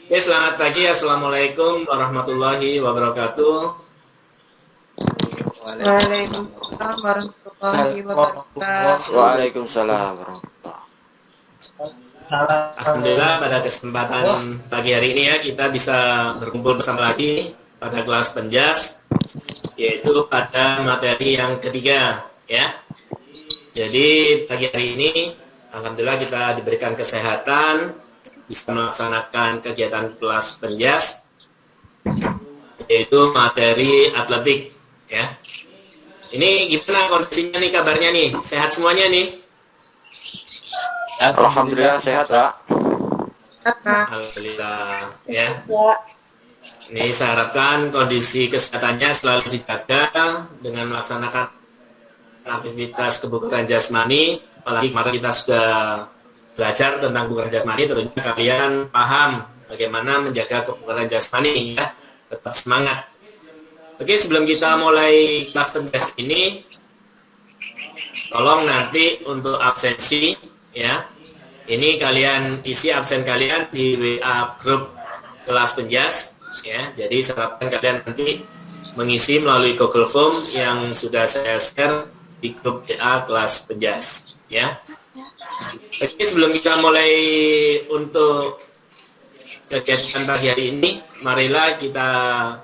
Oke, selamat pagi. Assalamualaikum warahmatullahi wabarakatuh. Waalaikumsalam warahmatullahi wabarakatuh. Waalaikumsalam warahmatullahi. Alhamdulillah pada kesempatan pagi hari ini ya kita bisa berkumpul bersama lagi pada kelas penjas, yaitu pada materi yang ketiga ya. Jadi pagi hari ini alhamdulillah kita diberikan kesehatan, bisa melaksanakan kegiatan kelas penjas, yaitu materi atletik ya. Ini gimana kondisinya nih, kabarnya nih? Sehat semuanya nih? Alhamdulillah sehat, Pak. Alhamdulillah ya. Ini saya harapkan kondisi kesehatannya selalu dijaga dengan melaksanakan aktivitas kebugaran jasmani. Apalagi kemarin kita sudah belajar tentang kebugaran jasmani, tentunya kalian paham bagaimana menjaga kebugaran jasmani ya. Tetap semangat. Oke, sebelum kita mulai kelas penjas ini, tolong nanti untuk absensi ya. Ini kalian isi absen kalian di WA grup kelas penjas ya. Jadi saya harapkan kalian nanti mengisi melalui Google Form yang sudah saya share di grup WA kelas penjas ya. Oke, sebelum kita mulai untuk kegiatan pagi hari ini, marilah kita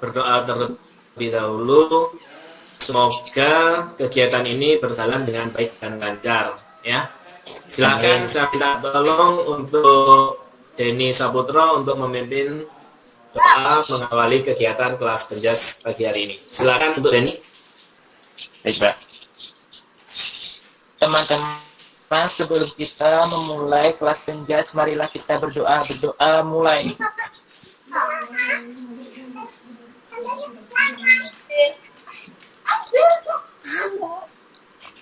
berdoa terlebih dahulu. Semoga kegiatan ini berjalan dengan baik dan lancar ya. Silakan saya minta tolong untuk Denny Saputro untuk memimpin doa mengawali kegiatan kelas penjas pagi hari ini. Silakan untuk Denny. Baik, Pak. Teman-teman, sebelum kita memulai kelas penjas, marilah kita berdoa. Berdoa mulai.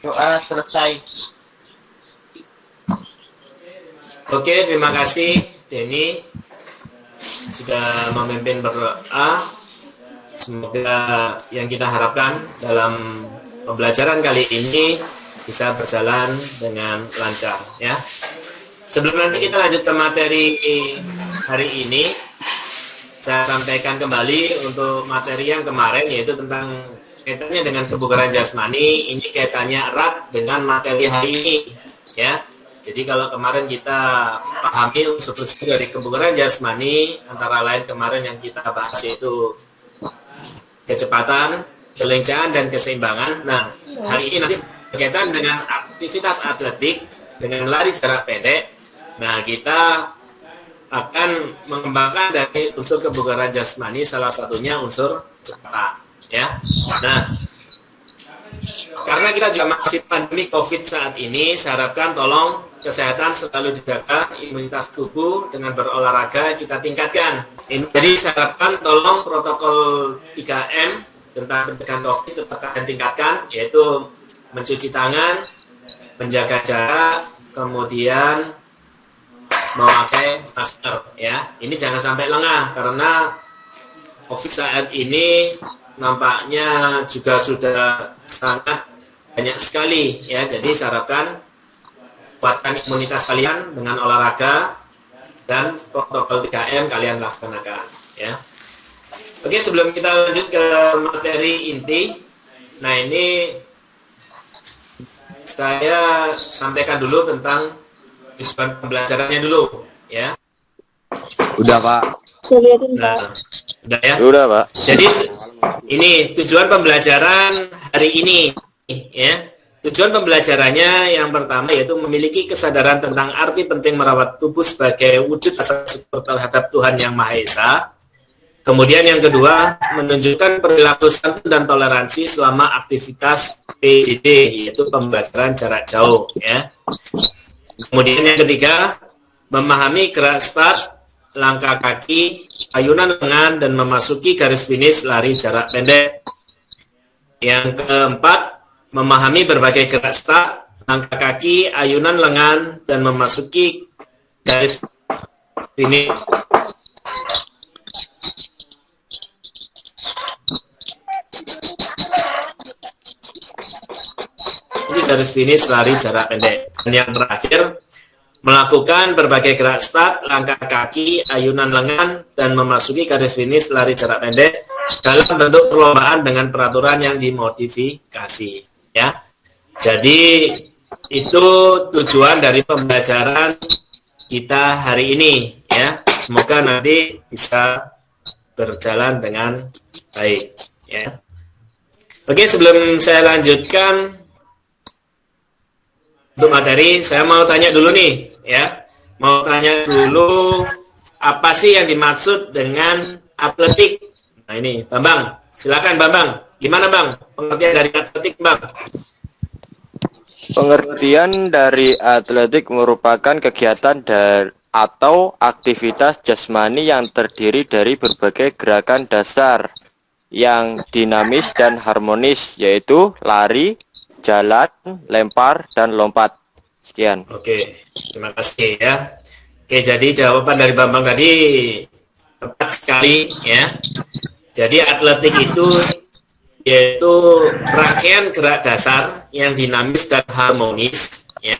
Doa selesai. Oke, terima kasih Denny sudah memimpin berdoa. Semoga yang kita harapkan dalam pembelajaran kali ini bisa berjalan dengan lancar ya. Sebelum nanti kita lanjut ke materi hari ini, saya sampaikan kembali untuk materi yang kemarin, yaitu tentang kaitannya dengan kebugaran jasmani. Ini kaitannya erat dengan materi hari ini ya. Jadi kalau kemarin kita pahami unsur-unsur dari kebugaran jasmani, antara lain kemarin yang kita bahas yaitu kecepatan, kelincahan, dan keseimbangan. Nah, hari ini nanti berkaitan dengan aktivitas atletik, dengan lari jarak pendek. Nah, kita akan mengembangkan dari unsur kebugaran jasmani, salah satunya unsur kecepatan. Ya. Nah, karena kita juga masih pandemi COVID saat ini, saya harapkan tolong kesehatan selalu dijaga, imunitas tubuh dengan berolahraga kita tingkatkan. Jadi saya harapkan tolong protokol 3M tentang pencegahan COVID tetap kalian tingkatkan, yaitu mencuci tangan, menjaga jarak, kemudian memakai masker ya. Ini jangan sampai lengah karena COVID saat ini nampaknya juga sudah sangat banyak sekali ya. Jadi saya harapkan kuatkan imunitas kalian dengan olahraga dan protokol 3M kalian laksanakan ya. Oke, sebelum kita lanjut ke materi inti, nah ini saya sampaikan dulu tentang tujuan pembelajarannya dulu ya. Udah, Pak. Nah, udah ya. Udah, Pak. Jadi ini tujuan pembelajaran hari ini ya. Tujuan pembelajarannya yang pertama yaitu memiliki kesadaran tentang arti penting merawat tubuh sebagai wujud rasa syukur terhadap Tuhan Yang Maha Esa. Kemudian yang kedua, menunjukkan perilaku santun dan toleransi selama aktivitas PJJ, yaitu pembelajaran jarak jauh ya. Kemudian yang ketiga, memahami gerak start, langkah kaki, ayunan lengan, dan memasuki garis finish lari jarak pendek. Yang keempat, memahami berbagai gerak start, langkah kaki, ayunan lengan, dan memasuki garis finish. Garis finish lari jarak pendek. Dan yang terakhir, melakukan berbagai gerak start, langkah kaki, ayunan lengan, dan memasuki garis finish lari jarak pendek dalam bentuk perlombaan dengan peraturan yang dimodifikasi. Ya, jadi itu tujuan dari pembelajaran kita hari ini. Ya, semoga nanti bisa berjalan dengan baik. Ya. Oke, sebelum saya lanjutkan untuk materi, saya mau tanya dulu nih, ya. Mau tanya dulu, apa sih yang dimaksud dengan atletik? Nah ini, Bambang, silakan Bambang. Gimana Bang, pengertian dari atletik Bang? Pengertian dari atletik merupakan kegiatan atau aktivitas jasmani yang terdiri dari berbagai gerakan dasar yang dinamis dan harmonis, yaitu lari, jalan, lempar, dan lompat. Sekian. Oke, terima kasih ya. Oke, jadi jawaban dari Bambang tadi tepat sekali ya. Jadi atletik itu yaitu rangkaian gerak dasar yang dinamis dan harmonis ya,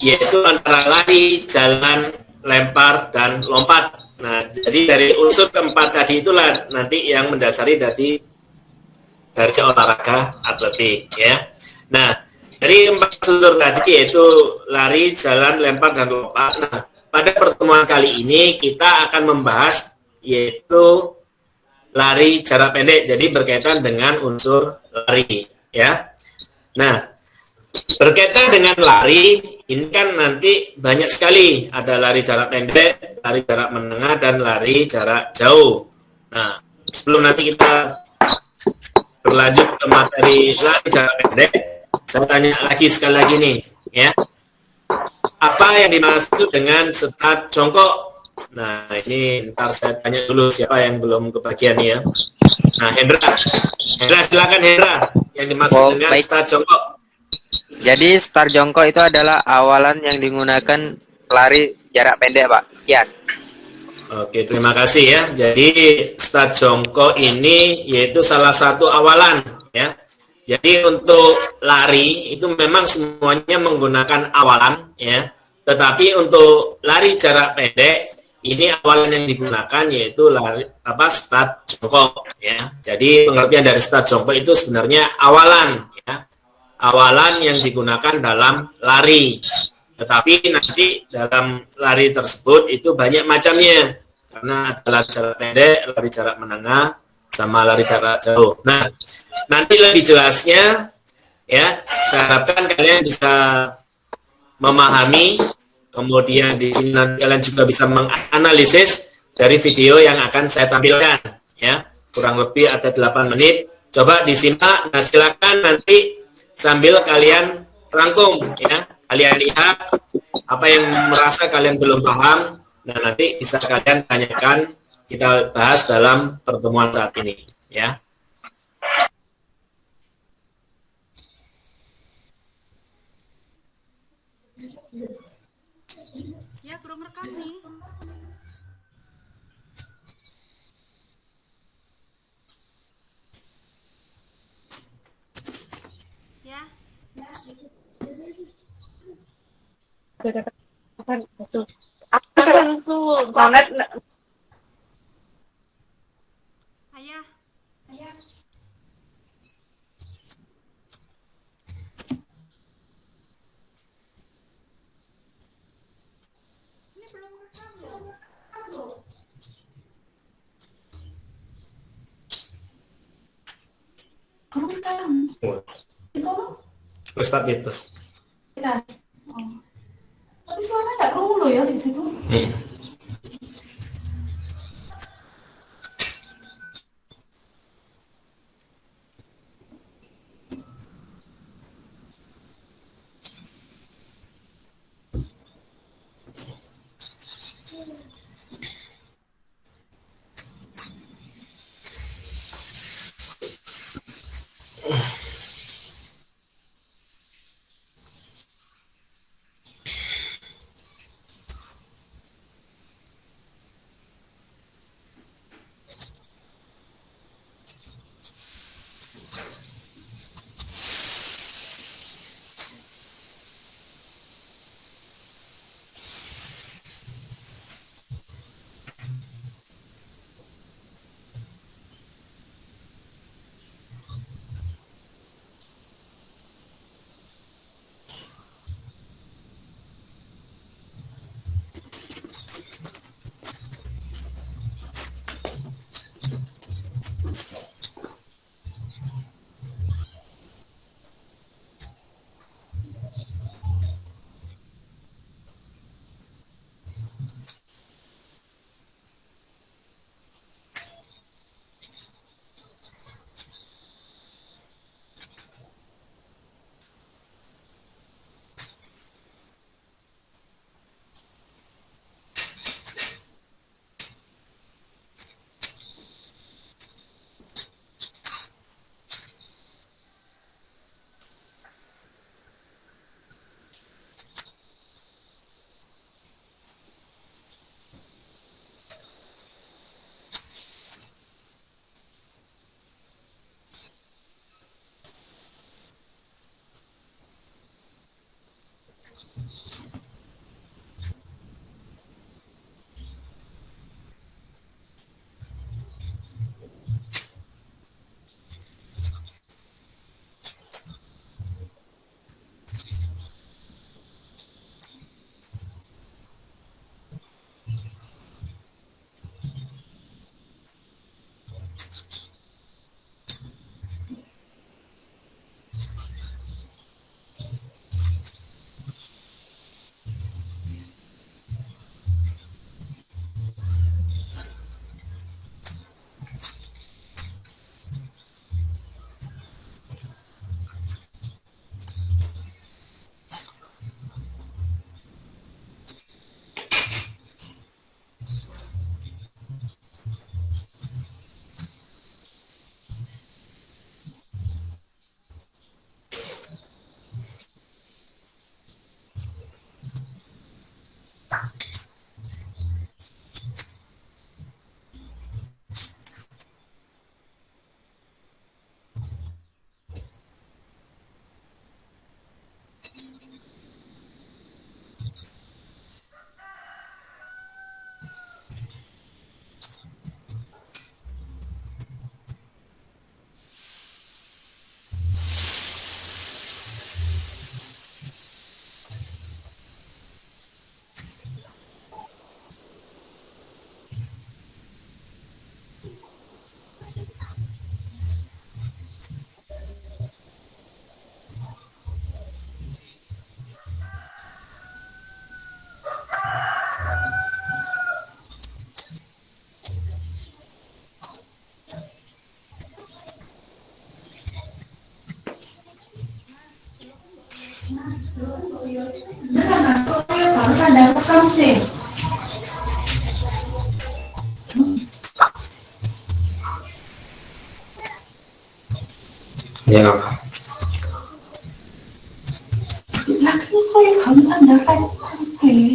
yaitu antara lari, jalan, lempar, dan lompat. Nah, jadi dari unsur keempat tadi itulah nanti yang mendasari dari olahraga atletik ya. Nah, dari empat unsur tadi yaitu lari, jalan, lempar, dan lompat. Nah, pada pertemuan kali ini kita akan membahas yaitu lari jarak pendek. Jadi berkaitan dengan unsur lari ya. Nah, berkaitan dengan lari, ini kan nanti banyak sekali. Ada lari jarak pendek, lari jarak menengah, dan lari jarak jauh. Nah, sebelum nanti kita berlanjut ke materi lari jarak pendek, saya tanya lagi sekali lagi nih, ya. Apa yang dimaksud dengan start jongkok? Nah, ini ntar saya tanya dulu siapa yang belum kebagian nih ya. Nah, Hendra silakan Hendra, yang dimaksud dengan baik. start jongkok. Jadi start jongkok itu adalah awalan yang digunakan lari jarak pendek, Pak. Sekian. Oke, terima kasih ya. Jadi start jongkok ini yaitu salah satu awalan ya. Jadi untuk lari itu memang semuanya menggunakan awalan ya. Tetapi untuk lari jarak pendek ini awalan yang digunakan yaitu lari start jongkok ya. Jadi pengertian dari start jongkok itu sebenarnya awalan ya. Awalan yang digunakan dalam lari. Tetapi nanti dalam lari tersebut itu banyak macamnya. Karena ada lari jarak pendek, lari jarak menengah, sama lari jarak jauh. Nah, nanti lebih jelasnya, ya, saya harapkan kalian bisa memahami, kemudian di sini nanti kalian juga bisa menganalisis dari video yang akan saya tampilkan, ya, kurang lebih ada 8 menit. Coba disimak, nah silakan nanti sambil kalian rangkum, ya, kalian lihat apa yang merasa kalian belum paham. Nah, nanti bisa kalian tanyakan, kita bahas dalam pertemuan saat ini, ya. Ya, kurang rekam nih. Ya. Ayah. Ini belum rekam ya? Kurang rekam. Itu Terus tak betul. kita. Tapi suara nggak perlu loh ya di situ. masih. Ya. Lah kan kok yang kamu tandakan apa ya?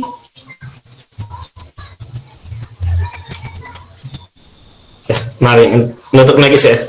Ya, mari nutup lagi ya.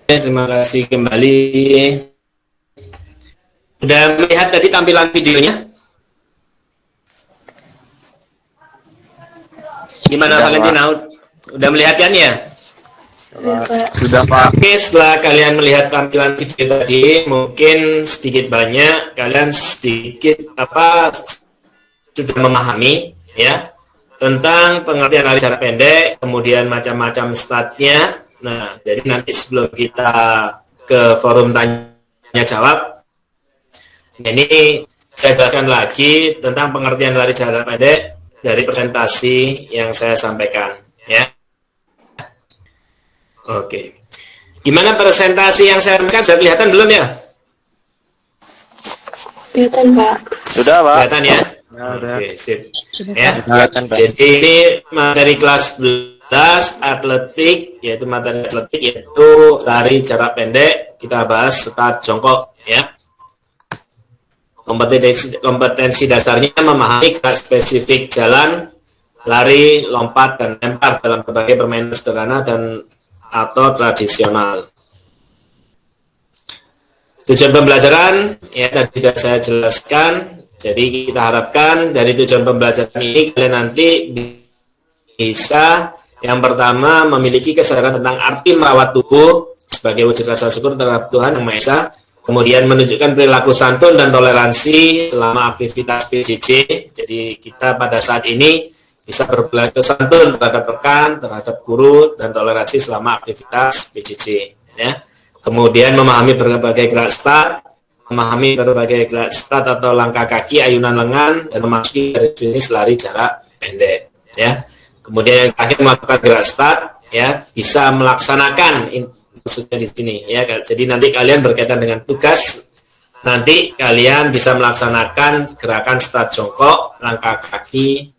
Terima kasih kembali. Udah melihat tadi tampilan videonya? Gimana Valentina? Udah melihat kan ya? Sudah Pak. Oke, setelah kalian melihat tampilan video tadi, mungkin sedikit banyak kalian sedikit sudah memahami ya tentang pengertian lari jarak pendek, kemudian macam-macam statnya. Nah, jadi nanti sebelum kita ke forum tanya jawab, ini saya jelaskan lagi tentang pengertian lari jarak pendek dari presentasi yang saya sampaikan, ya. Oke. Gimana presentasi yang saya sampaikan? Sudah kelihatan belum ya? Kelihatan, Pak. Sudah Pak. Kelihatan ya? Oke, sip. Ya. Jadi ini materi kelas 11 atletik, yaitu materi atletik yaitu lari jarak pendek. Kita bahas start jongkok ya. Kompetensi dasarnya memahami gerak spesifik jalan, lari, lompat, dan lempar dalam berbagai permainan sederhana dan atau tradisional. Tujuan pembelajaran ya tadi sudah saya jelaskan. Jadi kita harapkan dari tujuan pembelajaran ini kalian nanti bisa yang pertama memiliki kesadaran tentang arti merawat tubuh sebagai wujud rasa syukur terhadap Tuhan Yang Maha Esa. Kemudian menunjukkan perilaku santun dan toleransi selama aktivitas PJJ. Jadi kita pada saat ini bisa berperilaku santun terhadap rekan, terhadap guru, dan toleransi selama aktivitas PJJ. Ya. Kemudian memahami berbagai gerak start, memahami berbagai gerak start atau langkah kaki, ayunan lengan, dan memasuki garis finish lari jarak pendek. Ya. Kemudian yang terakhir melakukan gerak start, ya, bisa melaksanakan, maksudnya di sini, ya. Jadi nanti kalian berkaitan dengan tugas, nanti kalian bisa melaksanakan gerakan start jongkok, langkah kaki,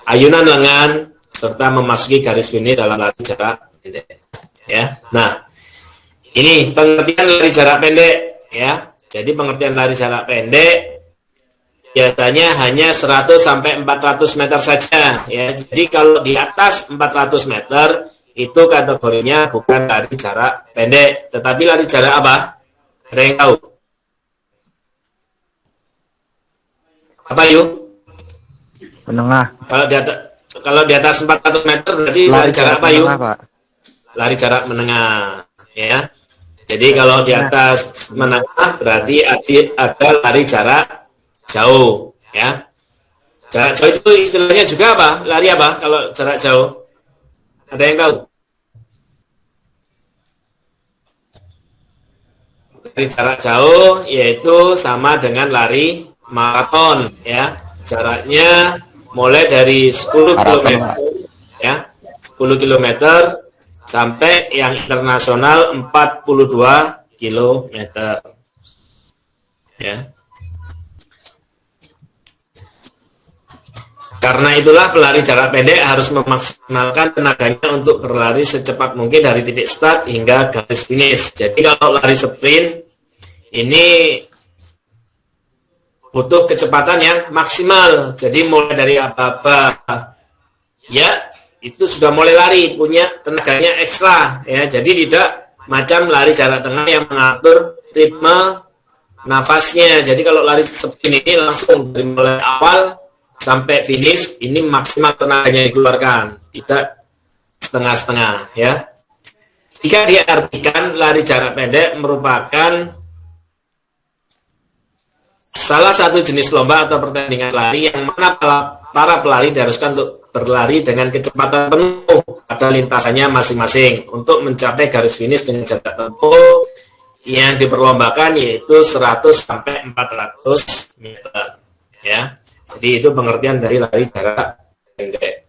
ayunan lengan, serta memasuki garis finish dalam lari jarak pendek. Ya. Nah, ini pengertian lari jarak pendek, ya. Jadi pengertian lari jarak pendek biasanya hanya 100 sampai 400 meter saja, ya. Jadi kalau di atas 400 meter itu kategorinya bukan lari jarak pendek, tetapi lari jarak apa? Ada yang tahu? Apa yuk? Menengah. Kalau di atas 400 meter berarti lari jarak apa yuk? Menengah, Pak. Lari jarak menengah, ya. Jadi kalau di atas menengah berarti ada lari jarak jauh, ya. Jarak jauh itu istilahnya juga apa? Lari apa kalau jarak jauh? Ada yang tahu? Lari jarak jauh yaitu sama dengan lari maraton, ya. Jaraknya mulai dari 10 km, ya. 10 km sampai yang internasional 42 km. Ya. Karena itulah pelari jarak pendek harus memaksimalkan tenaganya untuk berlari secepat mungkin dari titik start hingga garis finish. Jadi kalau lari sprint ini butuh kecepatan yang maksimal. Jadi mulai dari apa-apa, ya, itu sudah mulai lari, punya tenaganya ekstra, ya. Jadi tidak macam lari jarak tengah yang mengatur ritme nafasnya. Jadi kalau lari sprint ini langsung dari mulai awal sampai finish ini maksimal tenaganya dikeluarkan, tidak setengah-setengah, ya. Jika diartikan lari jarak pendek merupakan salah satu jenis lomba atau pertandingan lari yang mana para pelari diharuskan untuk berlari dengan kecepatan penuh pada lintasannya masing-masing untuk mencapai garis finish dengan jarak tempuh yang diperlombakan yaitu 100 sampai 400 meter, ya. Jadi itu pengertian dari lari jarak pendek.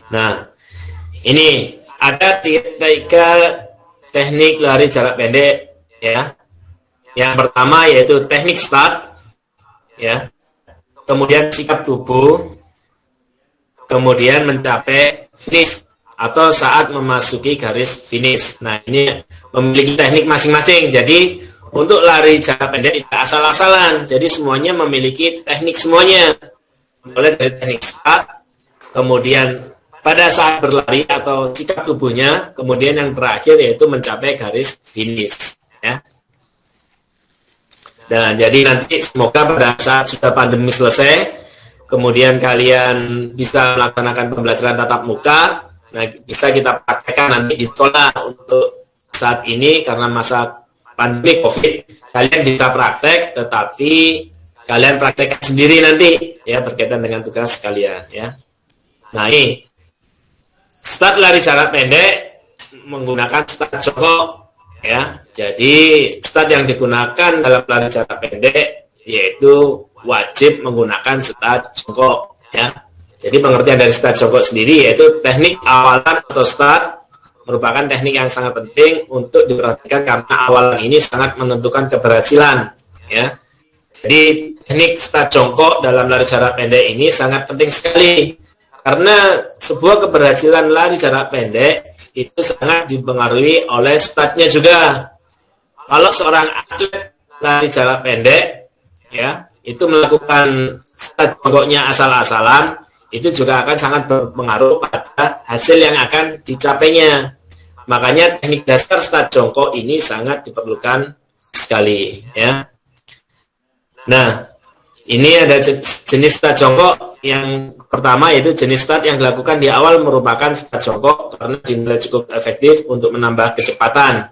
Nah, ini ada 3 teknik lari jarak pendek, ya. Yang pertama yaitu teknik start, ya. Kemudian sikap tubuh, kemudian mencapai finish atau saat memasuki garis finish. Nah, ini memiliki teknik masing-masing. Jadi untuk lari jarak pendek tidak asal-asalan. Jadi semuanya memiliki teknik semuanya. Mulai dari teknik start, kemudian pada saat berlari atau sikap tubuhnya, kemudian yang terakhir yaitu mencapai garis finish, ya. Dan jadi nanti semoga pada saat sudah pandemi selesai, kemudian kalian bisa melaksanakan pembelajaran tatap muka. Nah, bisa kita praktekkan nanti di sekolah. Untuk saat ini karena masa pandemi COVID, kalian bisa praktek, tetapi kalian praktekkan sendiri nanti, ya, berkaitan dengan tugas kalian, ya. Nah, ini start lari jarak pendek menggunakan start jongkok, ya. Jadi start yang digunakan dalam lari jarak pendek yaitu wajib menggunakan start jongkok, ya. Jadi pengertian dari start jongkok sendiri yaitu teknik awalan atau start merupakan teknik yang sangat penting untuk diperhatikan karena awalan ini sangat menentukan keberhasilan, ya. Jadi teknik start jongkok dalam lari jarak pendek ini sangat penting sekali karena sebuah keberhasilan lari jarak pendek itu sangat dipengaruhi oleh startnya juga. Kalau seorang atlet lari jarak pendek, ya, itu melakukan start jongkoknya asal-asalan, itu juga akan sangat berpengaruh pada hasil yang akan dicapainya. Makanya teknik dasar start jongkok ini sangat diperlukan sekali, ya. Nah, ini ada jenis start jongkok. Yang pertama yaitu jenis start yang dilakukan di awal merupakan start jongkok karena dinilai cukup efektif untuk menambah kecepatan.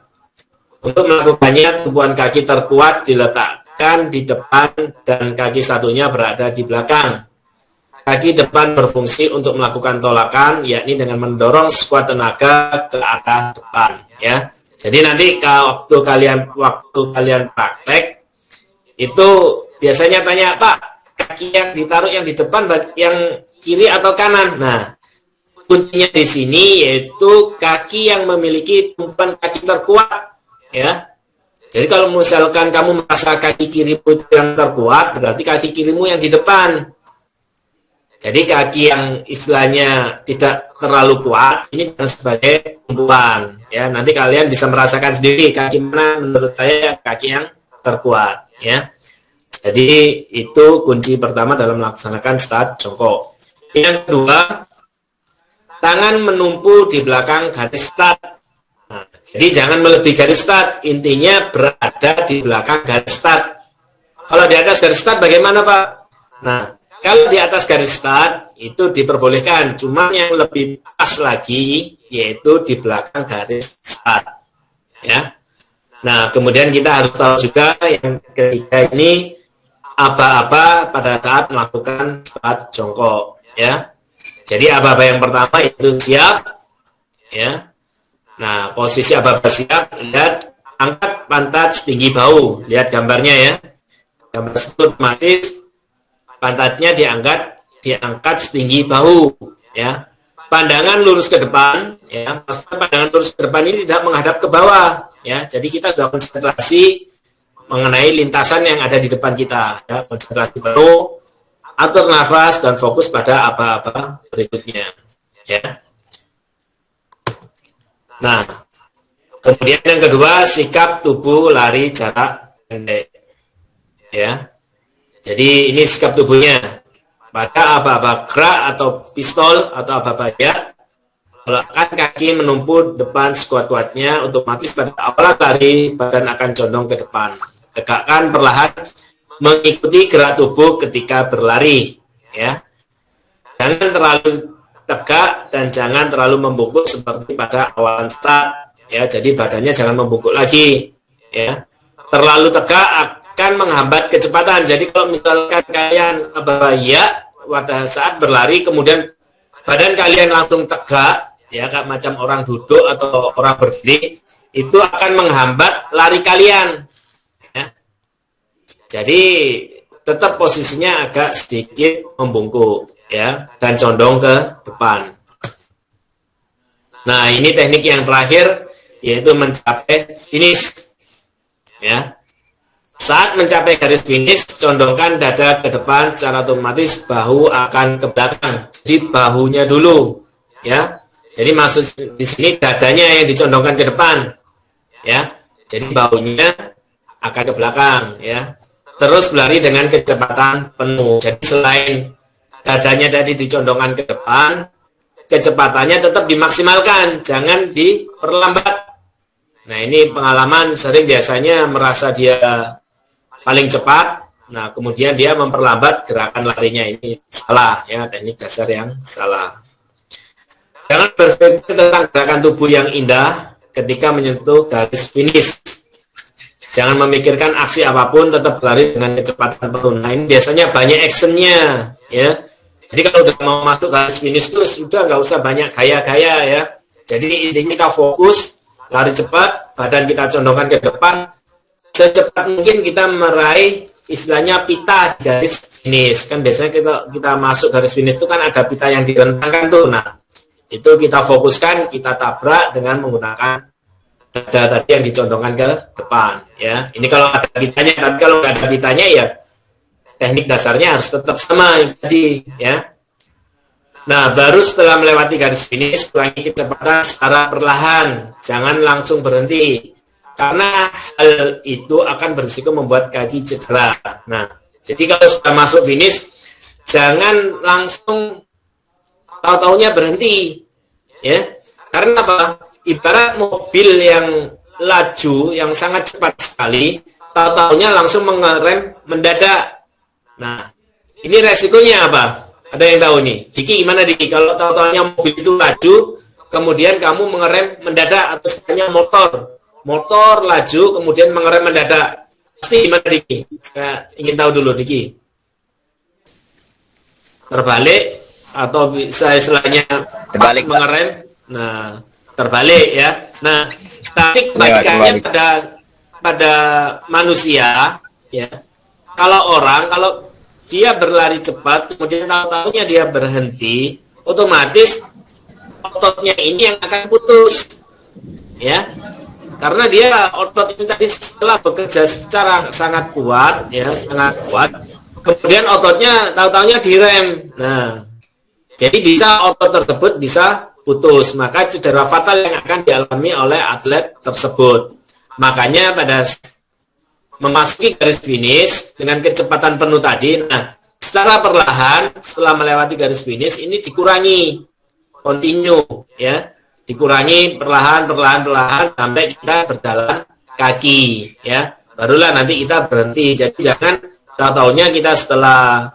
Untuk melakukannya, tumpuan kaki terkuat diletakkan di depan dan kaki satunya berada di belakang. Kaki depan berfungsi untuk melakukan tolakan, yakni dengan mendorong sekuat tenaga ke arah depan. Ya, jadi nanti waktu kalian praktek itu biasanya tanya, Pak, kaki yang ditaruh yang di depan, yang kiri atau kanan? Nah, kuncinya di sini yaitu kaki yang memiliki tumpuan kaki terkuat. Ya, jadi kalau misalkan kamu merasa kaki kirimu yang terkuat, berarti kaki kirimu yang di depan. Jadi kaki yang istilahnya tidak terlalu kuat, ini jangan sebagai tumpuan. Ya, nanti kalian bisa merasakan sendiri kaki mana menurut saya kaki yang terkuat. Ya, jadi itu kunci pertama dalam melaksanakan start jongkok. Yang kedua, tangan menumpu di belakang garis start. Nah, jadi jangan melebihi garis start, intinya berada di belakang garis start. Kalau di atas garis start bagaimana, Pak? Nah, kalau di atas garis start itu diperbolehkan, cuma yang lebih pas lagi yaitu di belakang garis start. Ya. Nah, kemudian kita harus tahu juga yang ketiga ini aba-aba pada saat melakukan start jongkok. Ya. Jadi aba-aba yang pertama itu siap. Ya. Nah, posisi aba-aba siap, lihat angkat pantat setinggi bahu. Lihat gambarnya ya. Gambar itu otomatis pantatnya diangkat setinggi bahu, ya. Pandangan lurus ke depan, ya. Maksudnya pandangan lurus ke depan ini tidak menghadap ke bawah, ya. Jadi kita sudah konsentrasi mengenai lintasan yang ada di depan kita, ya. Konsentrasi penuh, atur nafas dan fokus pada apa-apa berikutnya, ya. Nah, kemudian yang kedua, sikap tubuh lari jarak pendek, ya. Jadi ini sikap tubuhnya. Pada aba-aba gerak atau pistol atau aba-aba ya, letakkan kaki menumpu depan sekuat-kuatnya, otomatis pada awal lari badan akan condong ke depan. Tegakkan perlahan mengikuti gerak tubuh ketika berlari. Ya, jangan terlalu tegak dan jangan terlalu membungkuk seperti pada awal start. Ya, jadi badannya jangan membungkuk lagi. Ya, terlalu tegak akan menghambat kecepatan. Jadi kalau misalkan kalian ya pada saat berlari kemudian badan kalian langsung tegak, ya kayak macam orang duduk atau orang berdiri, itu akan menghambat lari kalian. Ya. Jadi tetap posisinya agak sedikit membungkuk, ya, dan condong ke depan. Nah, ini teknik yang terakhir yaitu mencapai finish. Ya. Saat mencapai garis finish, condongkan dada ke depan, secara otomatis bahu akan ke belakang. Jadi bahunya dulu, ya. Jadi maksud di sini dadanya yang dicondongkan ke depan, ya. Jadi bahunya akan ke belakang, ya. Terus berlari dengan kecepatan penuh. Jadi selain dadanya tadi dicondongkan ke depan, kecepatannya tetap dimaksimalkan, jangan diperlambat. Nah, ini pengalaman sering biasanya merasa dia paling cepat, nah kemudian dia memperlambat gerakan larinya, ini salah, ya, teknik dasar yang salah. Jangan berpikir tentang gerakan tubuh yang indah ketika menyentuh garis finish. Jangan memikirkan aksi apapun, tetap berlari dengan kecepatan penuh. Nah, ini biasanya banyak actionnya, ya. Jadi kalau udah mau masuk garis finish itu sudah nggak usah banyak gaya-gaya, ya. Jadi intinya kita fokus, lari cepat, badan kita condongkan ke depan, secepat mungkin kita meraih istilahnya pita di garis finish. Kan biasanya kita masuk garis finish itu kan ada pita yang direntangkan tuh. Nah, itu kita fokuskan, kita tabrak dengan menggunakan dada tadi yang dicondongkan ke depan, ya. Ini kalau ada pitanya, tapi kalau nggak ada pitanya ya teknik dasarnya harus tetap sama yang tadi, ya. Nah, baru setelah melewati garis finish, kurangi kecepatan secara perlahan, jangan langsung berhenti. Karena hal itu akan berisiko membuat kaki cedera. Nah, jadi kalau sudah masuk finish, jangan langsung tahu-taunya berhenti, ya. Karena apa? Ibarat mobil yang laju, yang sangat cepat sekali, tahu-taunya langsung mengerem mendadak. Nah, ini resikonya apa? Ada yang tahu nih? Diki gimana Diki? Kalau tahu-taunya mobil itu laju, kemudian kamu mengerem mendadak atau sebenarnya motor, motor laju kemudian mengerem mendadak, pasti gimana Diki? Saya ingin tahu dulu Diki. Terbalik atau bisa istilahnya Terbalik, mengerem, nah terbalik ya. Nah, tapi kebalikannya pada manusia ya. Kalau dia berlari cepat kemudian tahu-tahunya dia berhenti, otomatis ototnya ini yang akan putus ya. Karena dia otot ini tadi setelah bekerja secara sangat kuat ya, sangat kuat, kemudian ototnya tahu-tahunya direm. Nah, jadi bisa otot tersebut bisa putus, maka cedera fatal yang akan dialami oleh atlet tersebut. Makanya pada memasuki garis finish dengan kecepatan penuh tadi, nah secara perlahan setelah melewati garis finish ini dikurangi, continue ya, dikurangi perlahan sampai kita berjalan kaki ya, barulah nanti kita berhenti. Jadi jangan tahu-taunya kita setelah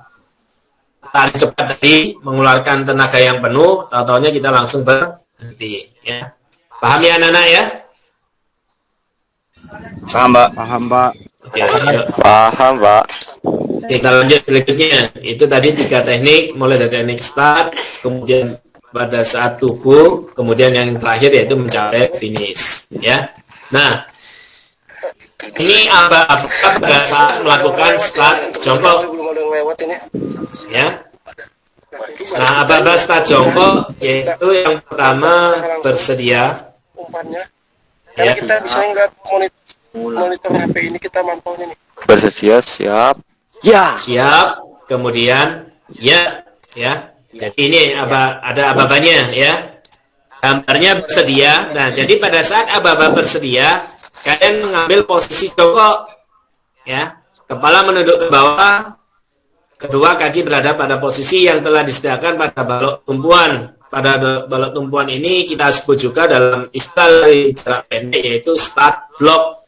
lari cepat tadi mengeluarkan tenaga yang penuh, tahu-taunya kita langsung berhenti ya. Paham ya anak-anak ya? Paham, Mbak. Paham, Pak. Oke, yuk. Paham, Pak. Kita lanjut berikutnya. Itu tadi 3 teknik, mulai dari teknik start, kemudian pada saat tubuh, kemudian yang terakhir yaitu mencapai finish ya. Nah, ini apa pada saat melakukan start jongkok ya. Nah, apa start jongkok yaitu yang pertama bersedia ya. Kita bisa ngeliat monitor HP ini, kita mantaunya nih. Bersedia, siap. Ya. Siap, kemudian ya. Jadi ini ada aba-abanya ya. Gambarnya bersedia. Nah, jadi pada saat aba-aba bersedia, kalian mengambil posisi jongkok ya. Kepala menunduk ke bawah, kedua kaki berada pada posisi yang telah disediakan pada balok tumpuan. Pada balok tumpuan ini kita sebut juga dalam istilah jarak pendek yaitu start block.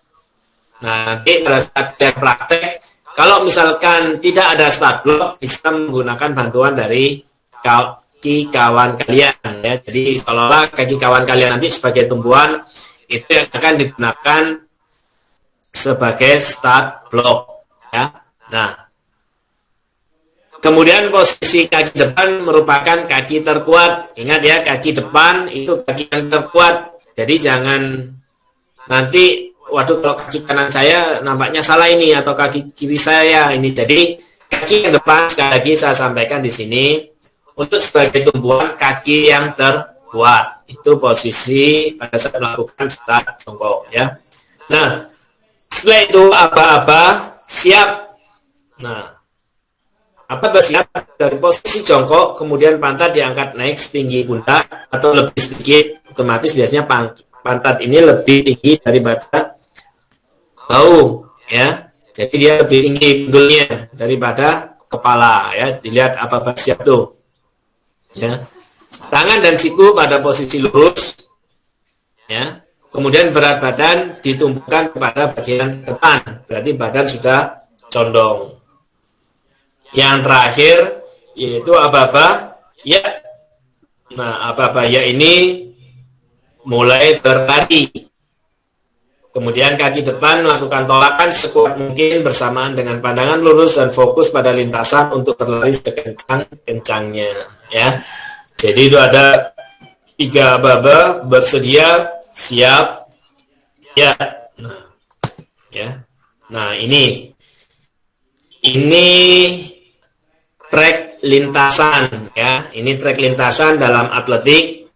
Nah, nanti pada saat kalian praktek, kalau misalkan tidak ada start block, bisa menggunakan bantuan dari kaki kawan kalian ya. Jadi seolah-olah kaki kawan kalian nanti sebagai tumpuan itu yang akan digunakan sebagai start block ya. Nah, kemudian posisi kaki depan merupakan kaki terkuat. Ingat ya, kaki depan itu kaki yang terkuat. Jadi jangan nanti, waduh kalau kaki kanan saya nampaknya salah ini atau kaki kiri saya ini. Jadi kaki yang depan sekali lagi saya sampaikan di sini untuk sebagai tumpuan kaki yang terkuat. Itu posisi pada saat melakukan start jongkok ya. Nah, setelah itu aba-aba siap. Nah, apa bersiap dari posisi jongkok, kemudian pantat diangkat naik setinggi pundak atau lebih sedikit, otomatis biasanya pantat ini lebih tinggi daripada bahu ya. Jadi dia lebih tinggi pinggulnya daripada kepala ya. Dilihat apa bersiap tuh ya. Tangan dan siku pada posisi lurus ya. Kemudian berat badan ditumpukan kepada bagian depan, berarti badan sudah condong. Yang terakhir yaitu aba-aba ya. Nah, aba-aba ya ini mulai berlari. Kemudian kaki depan melakukan tolakan sekuat mungkin bersamaan dengan pandangan lurus dan fokus pada lintasan untuk berlari sekencang-kencangnya ya. Jadi itu ada 3 aba-aba bersedia, siap, ya. Nah, ini trek lintasan ya. Ini trek lintasan dalam atletik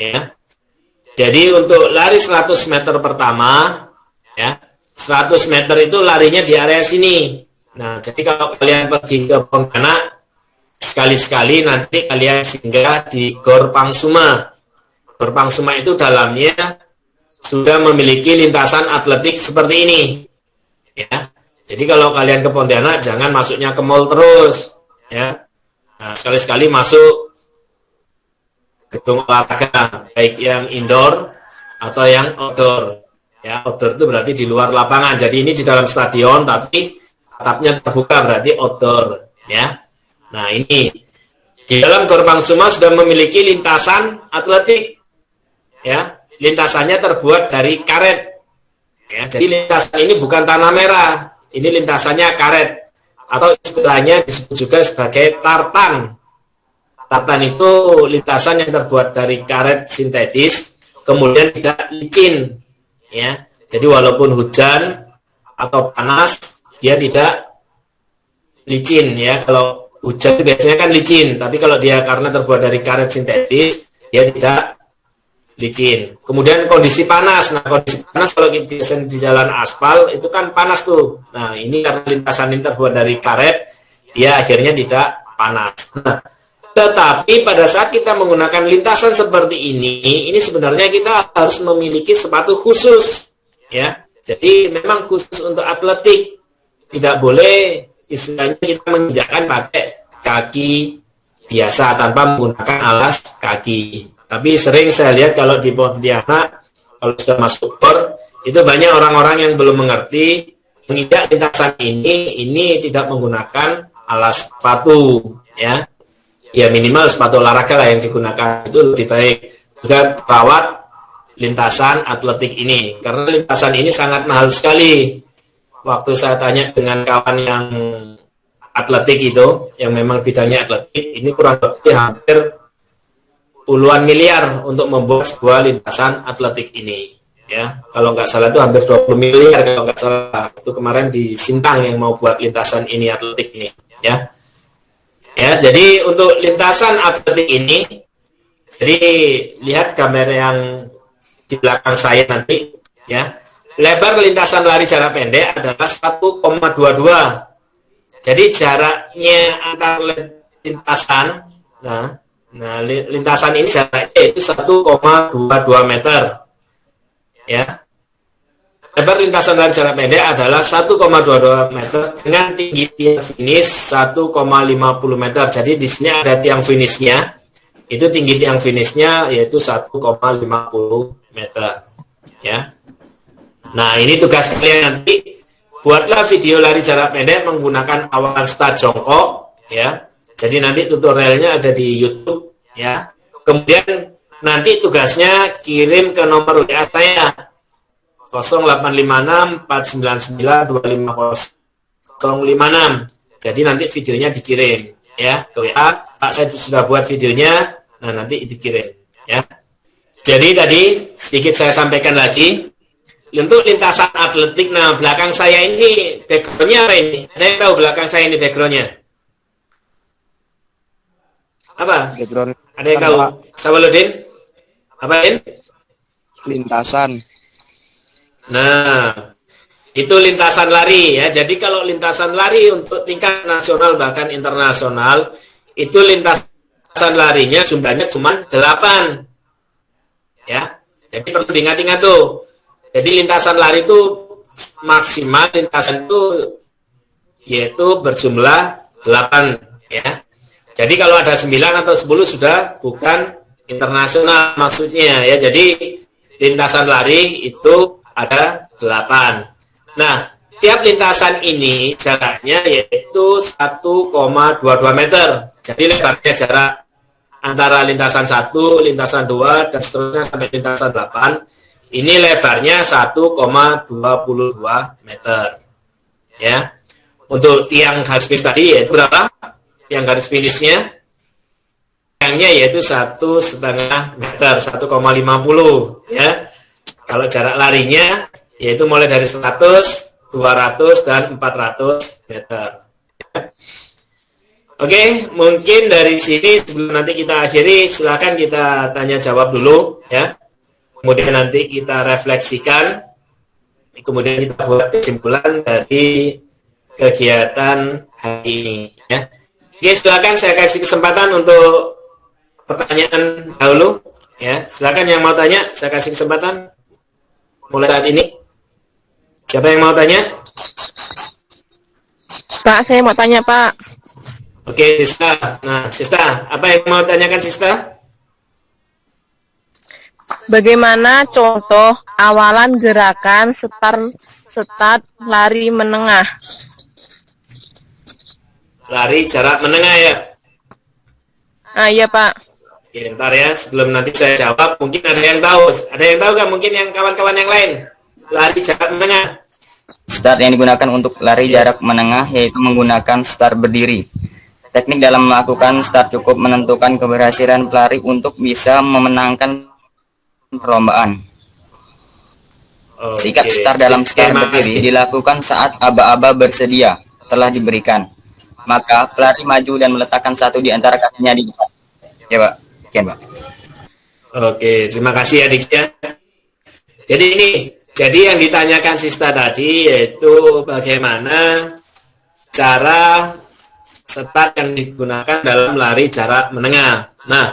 ya. Jadi untuk lari 100 meter pertama ya, 100 meter itu larinya di area sini. Nah, jadi kalau kalian pergi ke Pontianak, sekali-sekali nanti kalian singgah di Gor Pangsuma. Gor Pangsuma itu dalamnya sudah memiliki lintasan atletik seperti ini ya. Jadi kalau kalian ke Pontianak jangan masuknya ke mall terus ya. Nah, sekali-sekali masuk gedung olahraga, baik yang indoor atau yang outdoor ya. Outdoor itu berarti di luar lapangan. Jadi ini di dalam stadion tapi atapnya terbuka, berarti outdoor ya. Nah, ini di dalam Gor Pangsuma sudah memiliki lintasan atletik ya. Lintasannya terbuat dari karet Ya, jadi lintasan ini bukan tanah merah, ini lintasannya karet atau istilahnya disebut juga sebagai tartan. Tartan itu lintasan yang terbuat dari karet sintetis, kemudian tidak licin. Ya, jadi walaupun hujan atau panas, dia tidak licin. Ya, kalau hujan biasanya kan licin, tapi kalau dia karena terbuat dari karet sintetis, dia tidak licin. Kemudian kondisi panas. Nah, kondisi panas kalau kita di jalan aspal itu kan panas tuh. Nah, ini karena lintasan ini terbuat dari karet, dia akhirnya tidak panas. Nah, tetapi pada saat kita menggunakan lintasan seperti ini sebenarnya kita harus memiliki sepatu khusus, ya. Jadi memang khusus untuk atletik. Tidak boleh istilahnya kita menginjakkan pakai kaki biasa tanpa menggunakan alas kaki. Tapi sering saya lihat kalau di Pontianak, kalau sudah masuk bor, itu banyak orang-orang yang belum mengerti menginjak lintasan ini tidak menggunakan alas sepatu, ya. Ya minimal sepatu olahraga lah yang digunakan, itu lebih baik. Juga perawat lintasan atletik ini, karena lintasan ini sangat mahal sekali. Waktu saya tanya dengan kawan yang atletik itu, yang memang bidangnya atletik, ini kurang lebih hampir puluhan miliar untuk membuat sebuah lintasan atletik ini, ya. Kalau nggak salah itu hampir 20 miliar kalau nggak salah. Itu kemarin di Sintang yang mau buat lintasan ini atletik ini, ya. Ya, jadi untuk lintasan atletik ini, jadi lihat gambar yang di belakang saya nanti, ya. Lebar lintasan lari jarak pendek adalah 1,22. Jadi jaraknya antar lintasan, Nah, lintasan ini jaraknya itu 1,22 meter. Ya. Lebar lintasan lari jarak pendek adalah 1,22 meter dengan tinggi tiang finish 1,50 meter. Jadi di sini ada tiang finishnya. Itu tinggi tiang finishnya yaitu 1,50 meter. Ya. Nah, ini tugas kalian nanti. Buatlah video lari jarak pendek menggunakan awalan start jongkok, ya. Jadi nanti tutorialnya ada di YouTube, ya. Kemudian nanti tugasnya kirim ke nomor WA saya 0856 499 25056. Jadi nanti videonya dikirim, ya, ke WA. Pak, saya sudah buat videonya. Nah, nanti dikirim, ya. Jadi tadi sedikit saya sampaikan lagi untuk lintasan atletik. Nah, belakang saya ini backgroundnya apa ini? Ada yang tahu belakang saya ini backgroundnya? Apa? Background Ada yang tahu? Sawaludin? Apa ini? lintasan. Nah, itu lintasan lari, ya. Jadi kalau lintasan lari untuk tingkat nasional bahkan internasional, itu lintasan larinya jumlahnya cuma 8. Ya. Jadi perlu diingat-ingat tuh. Jadi lintasan lari itu maksimal lintasan itu yaitu berjumlah 8, ya. Jadi kalau ada 9 atau 10 sudah bukan internasional maksudnya, ya. Jadi lintasan lari itu ada 8. Nah, tiap lintasan ini jaraknya yaitu 1,22 meter. Jadi lebarnya jarak antara lintasan 1, lintasan 2 dan seterusnya sampai lintasan 8. Ini lebarnya 1,22 meter. Ya. Untuk tiang garis finish tadi yaitu berapa? Tiang garis finishnya tiangnya yaitu 1,5 meter, 1,50, ya. Kalau jarak larinya yaitu mulai dari 100, 200 dan 400 meter. Oke, mungkin dari sini sebelum nanti kita akhiri, silakan kita tanya jawab dulu, ya. Kemudian nanti kita refleksikan, kemudian kita buat kesimpulan dari kegiatan hari ini, ya. Oke, silakan saya kasih kesempatan untuk pertanyaan dahulu, ya. Silakan yang mau tanya, saya kasih kesempatan mulai saat ini. Siapa yang mau tanya? Pak, saya mau tanya, Pak. Oke, Sista. Nah, Sista, apa yang mau tanyakan, Sista? Bagaimana contoh awalan gerakan start lari menengah? Lari jarak menengah, ya? Iya, Pak. Oke, bentar ya, sebelum nanti saya jawab, mungkin ada yang tahu. Ada yang tahu nggak? Mungkin yang kawan-kawan yang lain lari jarak menengah? Start yang digunakan untuk lari jarak menengah yaitu menggunakan start berdiri. Teknik dalam melakukan start cukup menentukan keberhasilan pelari untuk bisa memenangkan perlombaan. Sikat start dalam start berdiri dilakukan saat aba-aba bersedia telah diberikan. Maka pelari maju dan meletakkan satu di antara kakinya di depan. Ya, Pak. Sekian, Pak. Oke, terima kasih adik ya. Jadi yang ditanyakan Sista tadi yaitu bagaimana cara start yang digunakan dalam lari jarak menengah. Nah,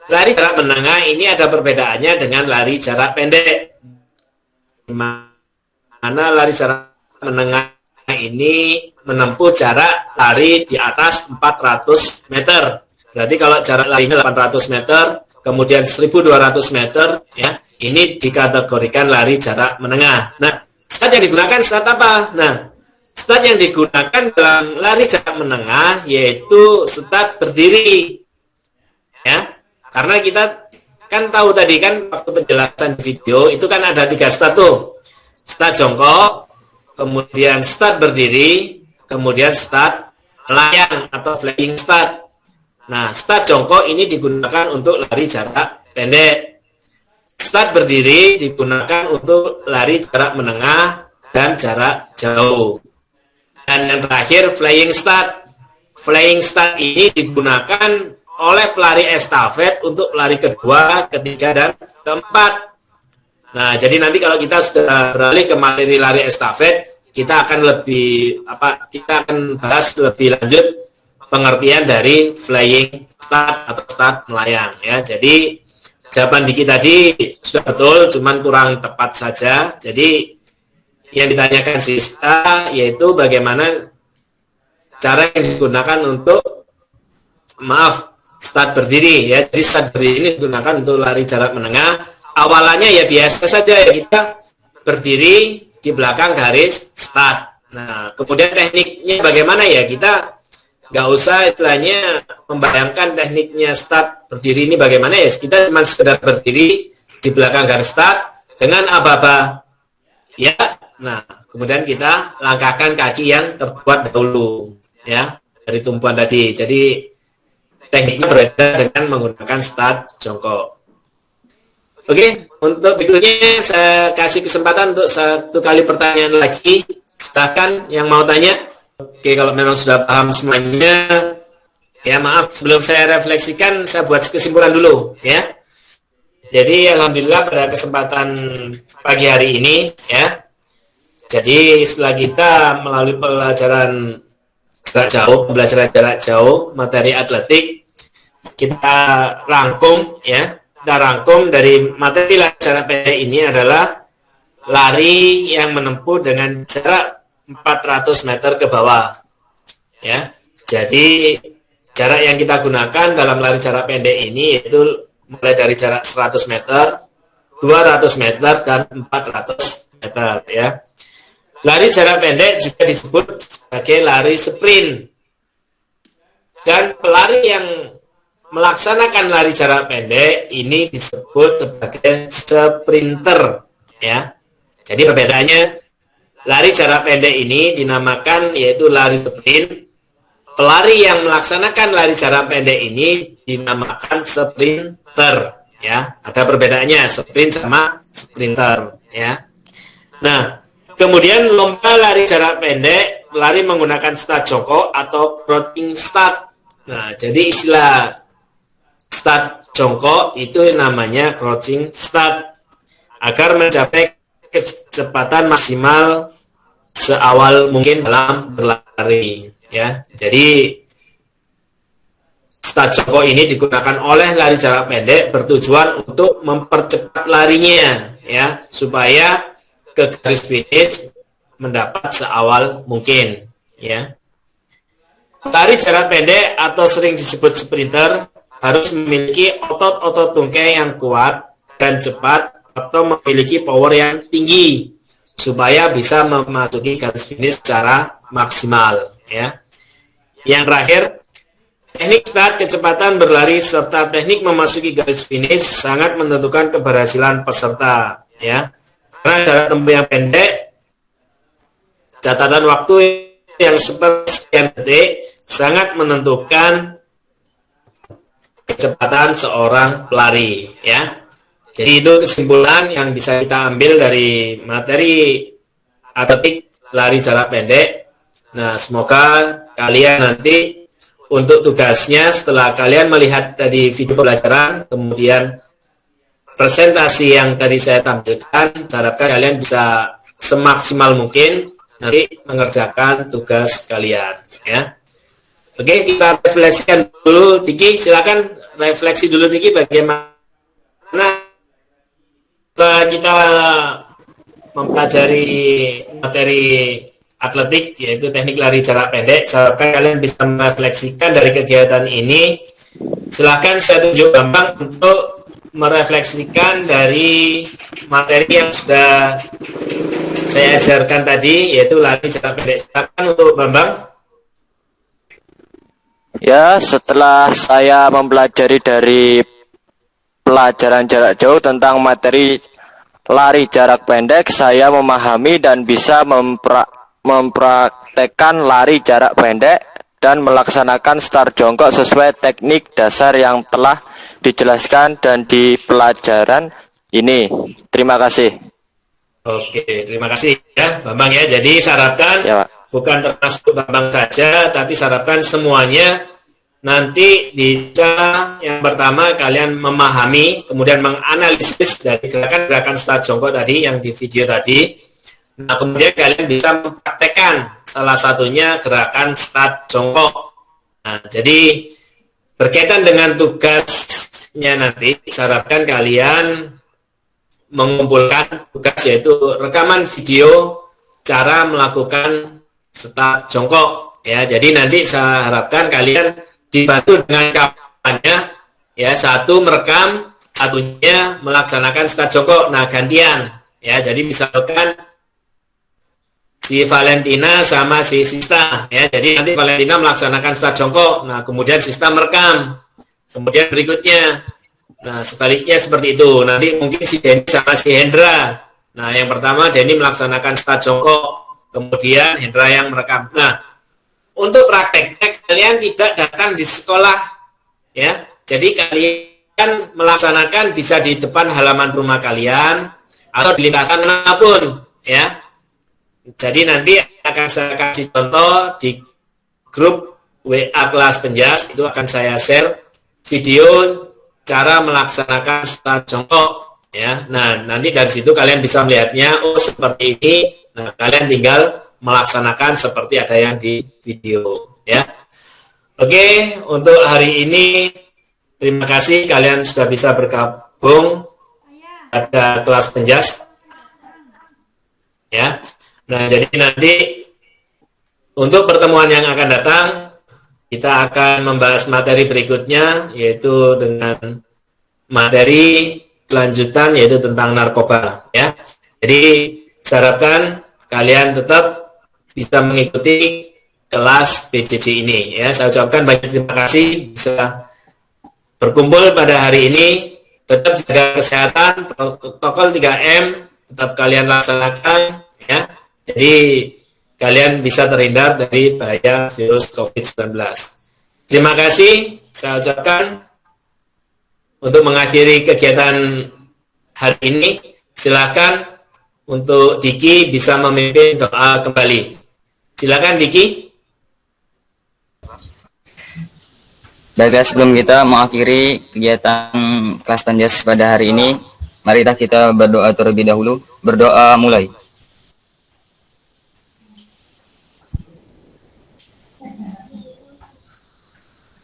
lari jarak menengah ini ada perbedaannya dengan lari jarak pendek. Mana lari jarak menengah ini menempuh jarak lari di atas 400 meter. Berarti kalau jarak larinya 800 meter, kemudian 1200 meter, ya, ini dikategorikan lari jarak menengah. Nah, start yang digunakan start apa? Nah, start yang digunakan dalam lari jarak menengah yaitu start berdiri, ya, karena kita kan tahu tadi kan waktu penjelasan video itu kan ada 3 start tuh, start jongkok, kemudian start berdiri, kemudian start melayang atau flying start. Nah, start jongkok ini digunakan untuk lari jarak pendek, start berdiri digunakan untuk lari jarak menengah dan jarak jauh. Dan yang terakhir flying start. Flying start ini digunakan oleh pelari estafet untuk lari kedua, ketiga, dan keempat. Nah, jadi nanti kalau kita sudah beralih ke materi lari estafet, kita akan kita akan bahas lebih lanjut pengertian dari flying start atau start melayang ya. Jadi jawaban Diki tadi sudah betul, cuman kurang tepat saja. Jadi yang ditanyakan Sista yaitu bagaimana cara yang digunakan untuk start berdiri ya. Jadi start berdiri ini digunakan untuk lari jarak menengah. Awalannya ya biasa saja ya, kita berdiri di belakang garis start. Nah, kemudian tekniknya bagaimana ya, kita nggak usah istilahnya membayangkan tekniknya start berdiri ini bagaimana ya, kita cuma sekedar berdiri di belakang garis start dengan aba-aba ya. Nah, kemudian kita langkahkan kaki yang terbuat dahulu ya dari tumpuan tadi. Jadi tekniknya berbeda dengan menggunakan start jongkok. Oke, untuk berikutnya saya kasih kesempatan untuk 1 kali pertanyaan lagi. Silakan yang mau tanya. Oke, kalau memang sudah paham semuanya, ya maaf, sebelum saya refleksikan, saya buat kesimpulan dulu, ya. Jadi, alhamdulillah pada kesempatan pagi hari ini, ya. Jadi, setelah kita melalui pembelajaran jarak jauh, materi atletik, kita rangkum, ya. Kita rangkum dari materi lari jarak pendek ini adalah lari yang menempuh dengan jarak 400 meter ke bawah ya. Jadi jarak yang kita gunakan dalam lari jarak pendek ini yaitu mulai dari jarak 100 meter, 200 meter, dan 400 meter ya. Lari jarak pendek juga disebut sebagai lari sprint. Dan pelari yang melaksanakan lari jarak pendek ini disebut sebagai sprinter ya. Jadi perbedaannya, lari jarak pendek ini dinamakan yaitu lari sprint. Pelari yang melaksanakan lari jarak pendek ini dinamakan sprinter ya. Ada perbedaannya sprint sama sprinter ya. Nah, kemudian lomba lari jarak pendek, lari menggunakan start jongkok atau crouching start. Nah, jadi istilah start jongkok itu namanya crouching start agar mencapai kecepatan maksimal seawal mungkin dalam berlari ya. Jadi start jongkok ini digunakan oleh lari jarak pendek bertujuan untuk mempercepat larinya ya, supaya ke garis finish mendapat seawal mungkin ya. Lari jarak pendek atau sering disebut sprinter harus memiliki otot-otot tungkai yang kuat dan cepat atau memiliki power yang tinggi supaya bisa memasuki garis finish secara maksimal ya. Yang terakhir, teknik start, kecepatan berlari serta teknik memasuki garis finish sangat menentukan keberhasilan peserta ya. Karena jarak tempuh yang pendek, catatan waktu yang sekian detik sangat menentukan kecepatan seorang pelari, ya. Jadi itu kesimpulan yang bisa kita ambil dari materi atletik lari jarak pendek. Nah, semoga kalian nanti untuk tugasnya setelah kalian melihat tadi video pelajaran, kemudian presentasi yang tadi saya tampilkan, harapkan kalian bisa semaksimal mungkin nanti mengerjakan tugas kalian, ya. Oke, kita refleksikan dulu. Diki, silakan refleksi dulu Diki, bagaimana kita mempelajari materi atletik, yaitu teknik lari jarak pendek. Seharusnya kalian bisa merefleksikan dari kegiatan ini. Silahkan saya tunjuk Bambang untuk merefleksikan dari materi yang sudah saya ajarkan tadi, yaitu lari jarak pendek. Silahkan untuk Bambang. Ya, setelah saya mempelajari dari pelajaran jarak jauh tentang materi lari jarak pendek, saya memahami dan bisa mempraktekkan lari jarak pendek dan melaksanakan start jongkok sesuai teknik dasar yang telah dijelaskan dan di pelajaran ini. Terima kasih. Oke, terima kasih ya Bambang ya. Jadi syaratkan ya, bukan termasuk Bambang saja, tapi syaratkan semuanya nanti bisa. Yang pertama kalian memahami, kemudian menganalisis dari gerakan-gerakan start jongkok tadi yang di video tadi. Nah, kemudian kalian bisa mempraktekkan salah satunya gerakan start jongkok. Nah, jadi berkaitan dengan tugasnya nanti, diharapkan kalian mengumpulkan tugas, yaitu rekaman video cara melakukan start jongkok. Ya, jadi nanti saya harapkan kalian dibantu dengan kawannya, ya, satu merekam, satunya melaksanakan start jongkok. Nah, gantian, ya. Jadi misalkan si Valentina sama si Sista, ya. Jadi nanti Valentina melaksanakan start jongkok, nah kemudian Sista merekam, kemudian berikutnya, nah sebaliknya seperti itu. Nanti mungkin si Denny sama si Hendra, nah yang pertama Denny melaksanakan start jongkok, kemudian Hendra yang merekam. Nah, untuk prakteknya kalian tidak datang di sekolah, ya. Jadi kalian melaksanakan bisa di depan halaman rumah kalian atau di lintasan manapun, ya. Jadi nanti akan saya kasih contoh di grup WA kelas Penjas, itu akan saya share video cara melaksanakan start jongkok, ya. Nah, nanti dari situ kalian bisa melihatnya, oh seperti ini. Nah, kalian tinggal melaksanakan seperti ada yang di video, ya. Oke, untuk hari ini terima kasih kalian sudah bisa bergabung pada kelas Penjas, ya. Nah, jadi nanti untuk pertemuan yang akan datang kita akan membahas materi berikutnya, yaitu dengan materi kelanjutan, yaitu tentang narkoba, ya. Jadi saya harapkan kalian tetap bisa mengikuti kelas PJJ ini, ya. Saya ucapkan banyak terima kasih bisa berkumpul pada hari ini. Tetap jaga kesehatan, protokol 3M tetap kalian laksanakan, ya. Jadi kalian bisa terhindar dari bahaya virus COVID-19. Terima kasih saya ucapkan. Untuk mengakhiri kegiatan hari ini, silakan untuk Diki bisa memimpin doa kembali. Silakan Diki. Baiklah, sebelum kita mengakhiri kegiatan kelas Penjas pada hari ini, marilah kita berdoa terlebih dahulu. Berdoa mulai.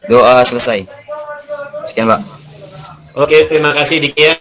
Doa selesai. Sekian, Pak. Oke, terima kasih Diki ya.